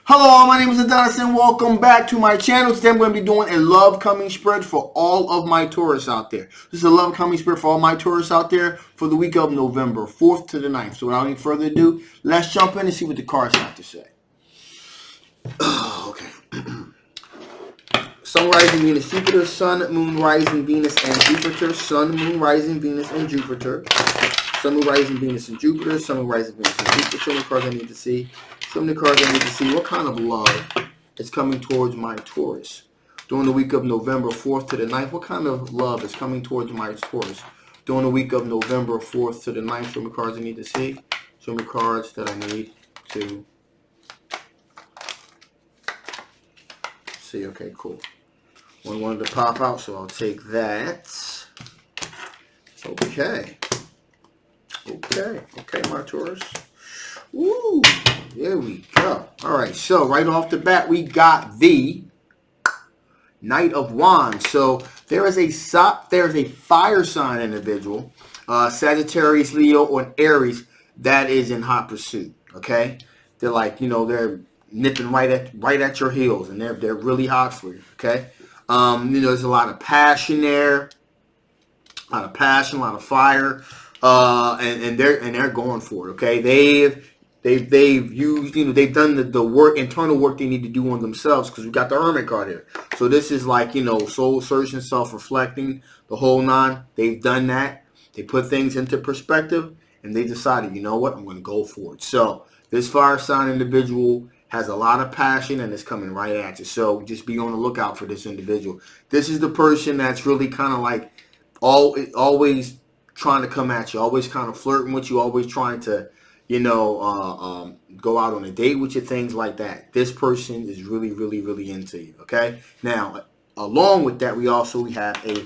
Hello, my name is Adonis and welcome back to my channel. Today I'm going to be doing a love coming spread for all of my Taurus out there. This is a love coming spread for all my Taurus out there for the week of November 4th to the 9th. So without any further ado, let's jump in and see what the cards have to say. Okay. Sun, rising, Venus, Jupiter. Sun, moon, rising, Venus, and Jupiter. Sun, moon, rising, Venus, and Jupiter. Sun, moon, rising, Venus, and Jupiter. Sun, moon, rising, Venus, and Jupiter. Show me the cards I need to see. Show me the cards I need to see. What kind of love is coming towards my Taurus during the week of November 4th to the 9th? What kind of love is coming towards my Taurus during the week of November 4th to the 9th? Show me cards I need to see. Show me cards that I need to see. Okay, cool. One wanted to pop out, so I'll take that. Okay, my Taurus. Woo, there we go. All right, so right off the bat, we got the Knight of Wands. So there is a fire sign individual, Sagittarius, Leo, or Aries that is in hot pursuit. Okay, they're like, they're nipping right at your heels, and they're really hot for you. Okay. There's a lot of passion there, a lot of passion, a lot of fire, and they're going for it. Okay, they've used, they've done the work, internal work they need to do on themselves, because we got the Hermit card here. So this is like, soul searching, self-reflecting, the whole nine. They've done that. They put things into perspective, and they decided, you know what, I'm going to go for it. So this fire sign individual has a lot of passion, and it's coming right at you. So just be on the lookout for this individual. This is the person that's really kind of like always trying to come at you, always kind of flirting with you, always trying to, go out on a date with you, things like that. This person is really, really, really into you. Okay. Now, along with that, we have a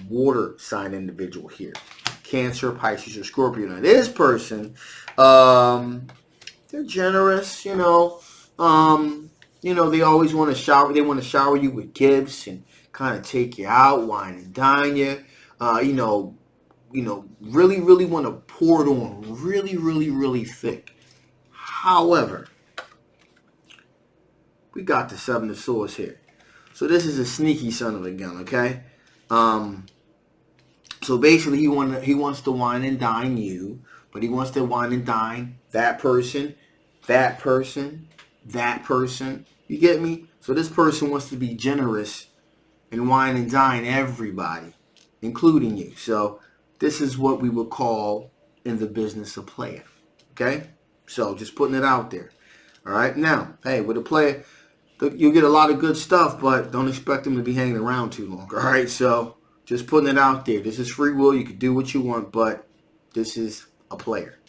water sign individual here: Cancer, Pisces, or Scorpio. Now, this person, they're generous, they always want to shower. They want to shower you with gifts and kind of take you out, wine and dine you. Really, really want to pour it on really, really, really thick. However, we got the Seven of Swords here. So this is a sneaky son of a gun, okay? So basically he wants to wine and dine you, but he wants to wine and dine that person, that person, that person. You get me? So this person wants to be generous and wine and dine everybody, including you. So this is what we would call in the business a player. Okay? So just putting it out there. All right? Now, hey, with a player, you'll get a lot of good stuff, but don't expect them to be hanging around too long. All right? So just putting it out there. This is free will. You can do what you want, but this is a player.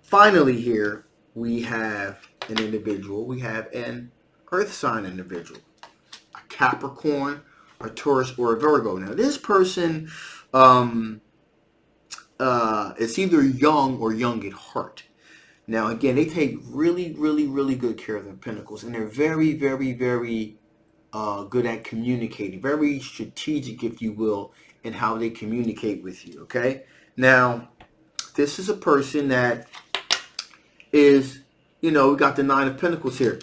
Finally here, we have an individual. We have an earth sign individual. A Capricorn, a Taurus, or a Virgo. Now, this person, it's either young or young at heart. Now, again, they take really, really, really good care of their pentacles, and they're very, very, very good at communicating, very strategic, if you will, in how they communicate with you. Okay. Now, this is a person that is, we got the Nine of Pentacles here.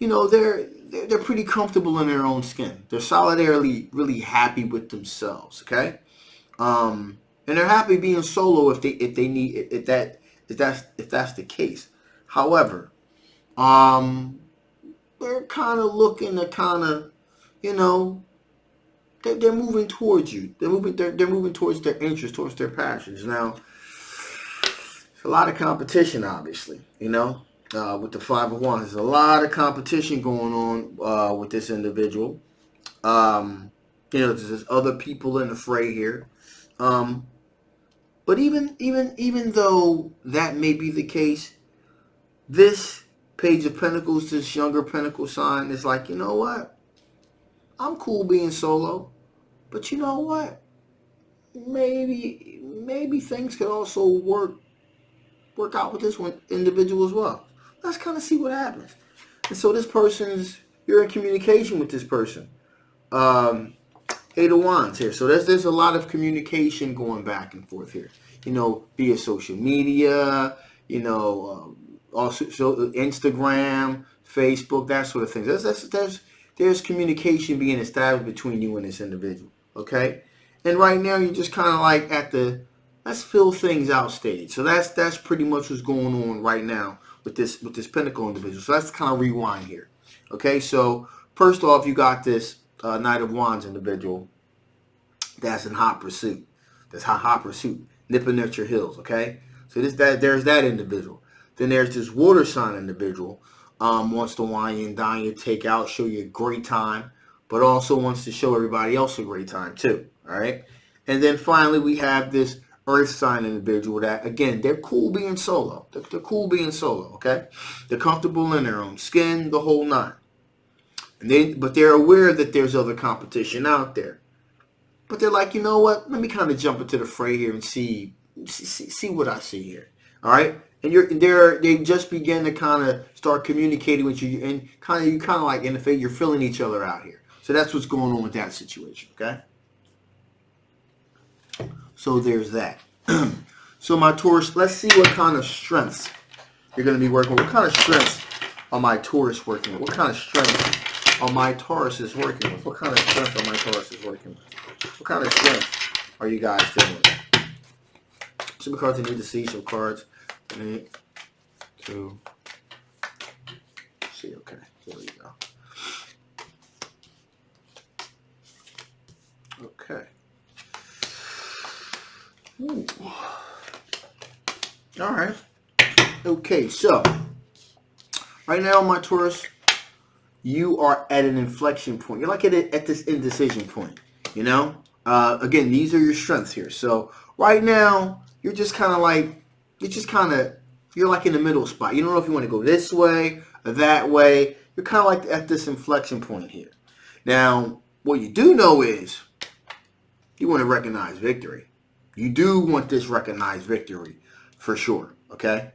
They're pretty comfortable in their own skin. They're solidarily really happy with themselves. Okay. And they're happy being solo if that's the case. However, they're kind of looking to they're moving towards you. They're moving towards their interests, towards their passions. Now, it's a lot of competition, obviously. With the Five of Wands, there's a lot of competition going on with this individual. There's other people in the fray here. But even though that may be the case, this Page of Pentacles, this younger Pentacle sign, is like, you know what? I'm cool being solo, but you know what? Maybe things could also work out with this one individual as well. Let's kind of see what happens. And so you're in communication with this person. Eight of Wands here. So there's a lot of communication going back and forth here. Via social media, also Instagram, Facebook, that sort of thing. There's communication being established between you and this individual, okay? And right now you're just kind of like at the let's fill things out stage. So that's pretty much what's going on right now with this Pentacle individual. So let's kind of rewind here, okay? So first off, you got this Knight of Wands individual that's in hot pursuit. That's hot pursuit, nipping at your heels, okay? So there's that individual. Then there's this water sign individual, wants to wine and dine you, take out, show you a great time, but also wants to show everybody else a great time too, all right? And then finally we have this earth sign individual that, again, they're cool being solo. They're cool being solo, okay? They're comfortable in their own skin, the whole nine. But they're aware that there's other competition out there. But they're like, you know what? Let me kind of jump into the fray here and see what I see here. All right, and they just begin to kind of start communicating with you, and you kind of like in the face, you're filling each other out here. So that's what's going on with that situation. Okay. So there's that. So my Taurus, let's see what kind of strengths you're going to be working with. What kind of strengths are my Taurus working with? What kind of strength are my Taurus is working with? What kind of strength are my Taurus is working with? What kind of strength are you guys dealing with? Some cards I need to see. Some cards. 3, 2. See. Okay. There we go. Okay. Ooh. All right. Okay. So right now, my Taurus, you are at an inflection point. You're like at this indecision point. You know. Again, these are your strengths here. So right now, you're just kind of like, you're like in the middle spot. You don't know if you want to go this way or that way. You're kind of like at this inflection point here. Now, what you do know is you want to recognize victory. You do want this recognized victory for sure. Okay,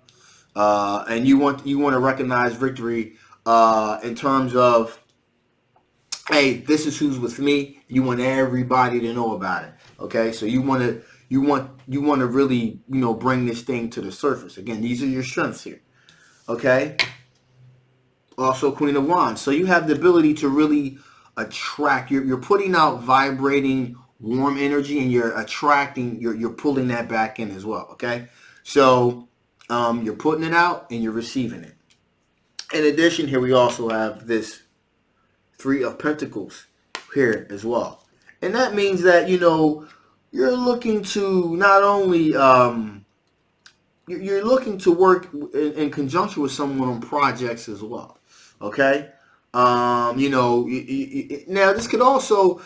and you want to recognize victory in terms of, hey, this is who's with me. You want everybody to know about it. Okay, so you want to really, bring this thing to the surface. Again, these are your strengths here. Okay. Also, Queen of Wands. So you have the ability to really attract. You're putting out vibrating, warm energy, and you're attracting. You're pulling that back in as well. Okay. So you're putting it out and you're receiving it. In addition, here we also have this 3 of Pentacles here as well. And that means that, you're looking to not only, you're looking to work in conjunction with someone on projects as well. Okay? Now this could also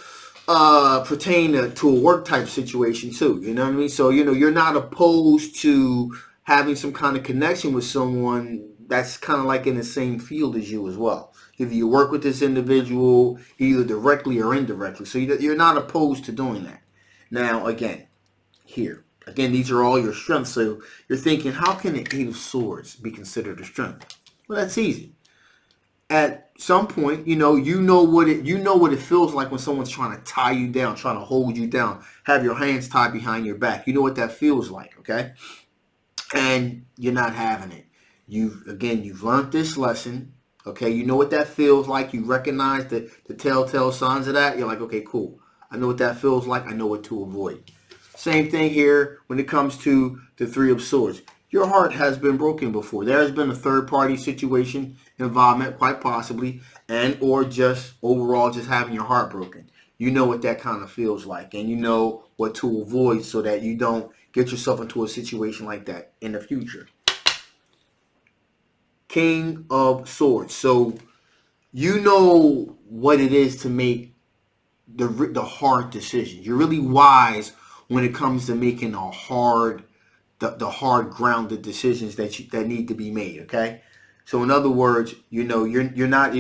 pertain to a work type situation too. You know what I mean? So, you're not opposed to having some kind of connection with someone that's kind of like in the same field as you as well. Either you work with this individual, either directly or indirectly. So you're not opposed to doing that. Now, again, these are all your strengths. So you're thinking, how can the 8 of Swords be considered a strength? Well, that's easy. At some point, you know what it feels like when someone's trying to tie you down, trying to hold you down, have your hands tied behind your back. You know what that feels like, okay? And you're not having it. You've learned this lesson. Okay, you know what that feels like. You recognize the telltale signs of that. You're like, okay, cool. I know what that feels like. I know what to avoid. Same thing here when it comes to the 3 of Swords. Your heart has been broken before. There has been a third-party situation, involvement, quite possibly, and or just overall just having your heart broken. You know what that kind of feels like, and you know what to avoid so that you don't get yourself into a situation like that in the future. King of Swords. So you know what it is to make the hard decisions. You're really wise when it comes to making the hard grounded decisions that need to be made. Okay, so in other words, you're not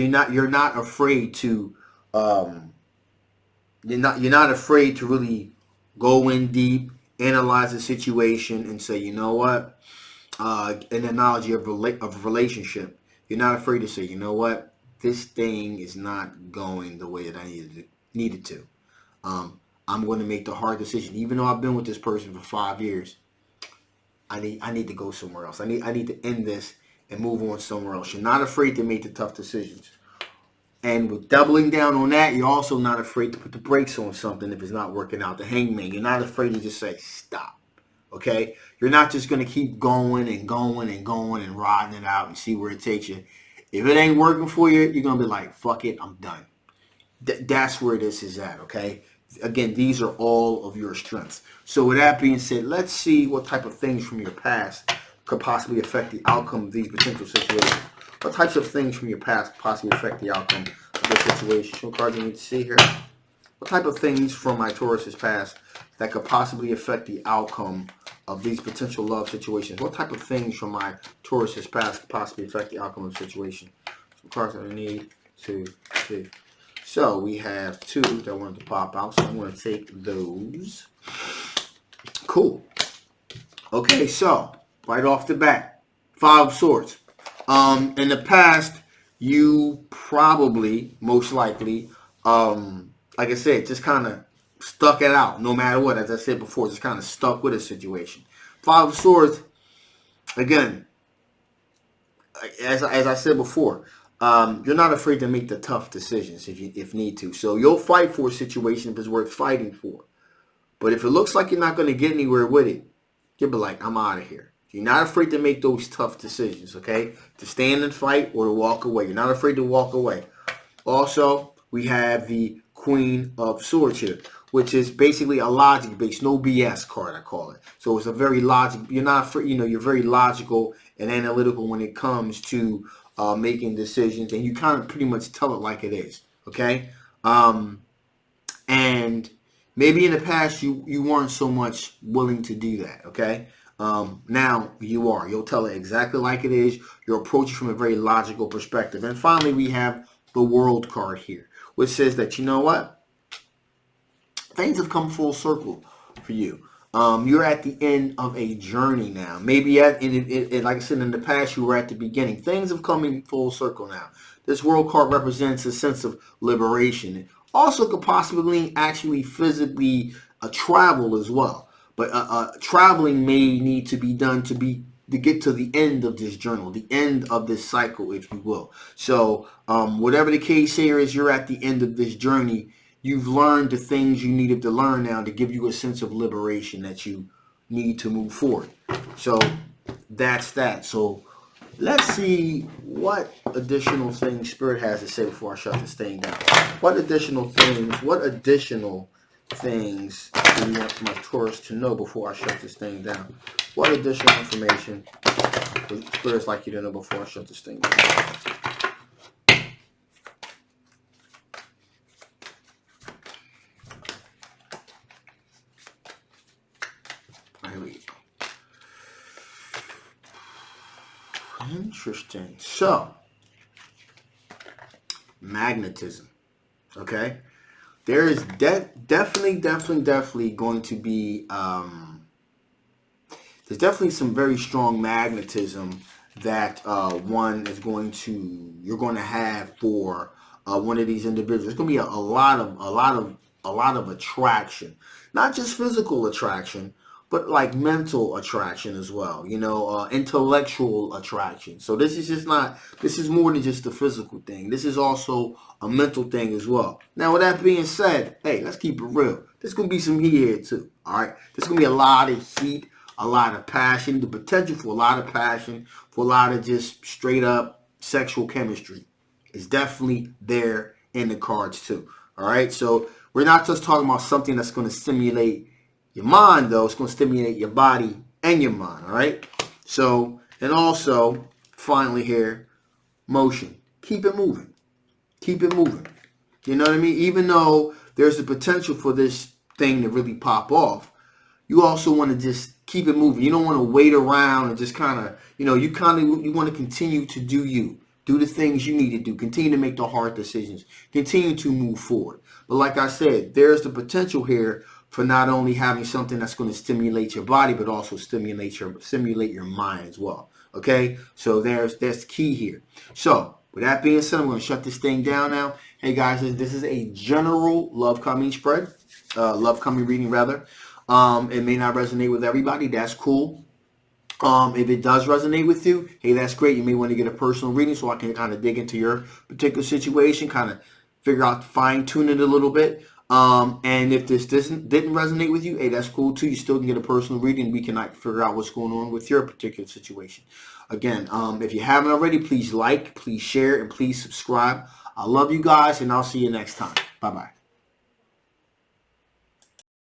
afraid to you're not afraid to really go in deep, analyze the situation, and say, you know what. An analogy of a relationship, you're not afraid to say, you know what, this thing is not going the way that I needed to. I'm going to make the hard decision, even though I've been with this person for 5 years. I need to go somewhere else. I need to end this and move on somewhere else. You're not afraid to make the tough decisions. And with doubling down on that, you're also not afraid to put the brakes on something if it's not working out. The hangman, you're not afraid to just say, stop. Okay? You're not just going to keep going and going and going and riding it out and see where it takes you. If it ain't working for you, you're going to be like, fuck it, I'm done. That's where this is at, okay? Again, these are all of your strengths. So with that being said, let's see what type of things from your past could possibly affect the outcome of these potential situations. What types of things from your past could possibly affect the outcome of this situation? What cards do you need to see here? What type of things from my Taurus's past that could possibly affect the outcome of these potential love situations? What type of things from my Taurus's past could possibly affect the outcome of the situation? Some cards that I need to see. So we have two that wanted to pop out, so I'm going to take those. Cool. Okay, so right off the bat, 5 of Swords. In the past, you probably, most likely, like I said, just kind of stuck it out no matter what. As I said before, just kind of stuck with a situation. 5 of Swords, again, as I said before, you're not afraid to make the tough decisions if need to. So you'll fight for a situation if it's worth fighting for. But if it looks like you're not going to get anywhere with it, you'll be like, I'm out of here. You're not afraid to make those tough decisions, okay? To stand and fight or to walk away. You're not afraid to walk away. Also, we have the Queen of Swords here, which is basically a logic-based, no BS card, I call it. So it's a very logical. You're not, you're very logical and analytical when it comes to making decisions, and you kind of pretty much tell it like it is, okay? And maybe in the past you weren't so much willing to do that, okay? Now you are. You'll tell it exactly like it is. You'll approach it from a very logical perspective. And finally, we have the World card here, which says that, you know what? Things have come full circle for you. You're at the end of a journey now. Maybe like I said, in the past, you were at the beginning. Things have come in full circle now. This World card represents a sense of liberation. It also could possibly actually physically travel as well. But traveling may need to be done to get to the end of this journal, the end of this cycle, if you will. So whatever the case here is, you're at the end of this journey. You've learned the things you needed to learn now to give you a sense of liberation that you need to move forward. So that's that. So let's see what additional things Spirit has to say before I shut this thing down. What additional things do you want my Taurus to know before I shut this thing down? What additional information would Spirit's like you to know before I shut this thing down? Here we go. Interesting. So, magnetism. Okay? There is definitely going to be there's definitely some very strong magnetism that you're going to have for one of these individuals. There's going to be a lot of attraction, not just physical attraction, but like mental attraction as well. Intellectual attraction. So this is more than just a physical thing. This is also a mental thing as well. Now, with that being said, hey, let's keep it real. There's going to be some heat here too, all right? There's going to be a lot of heat, a lot of passion, the potential for a lot of passion, for a lot of just straight up sexual chemistry is definitely there in the cards too, all right? So we're not just talking about something that's going to stimulate your mind, though. It's going to stimulate your body and your mind, all right? So, and also, finally here, motion. Keep it moving. Keep it moving. You know what I mean? Even though there's the potential for this thing to really pop off, you also want to just keep it moving. You don't want to wait around and just kind of, you want to continue to do you. Do the things you need to do. Continue to make the hard decisions. Continue to move forward. But like I said, there's the potential here for not only having something that's going to stimulate your body, but also stimulate your mind as well. Okay? So that's key here. So, with that being said, I'm going to shut this thing down now. Hey guys, this is a general love coming reading rather. It may not resonate with everybody. That's cool. If it does resonate with you, hey, that's great. You may want to get a personal reading so I can kind of dig into your particular situation, kind of figure out, fine tune it a little bit. And if this didn't resonate with you, hey, that's cool too. You still can get a personal reading. We can like figure out what's going on with your particular situation. Again, if you haven't already, please like, please share, and please subscribe. I love you guys, and I'll see you next time. Bye-bye.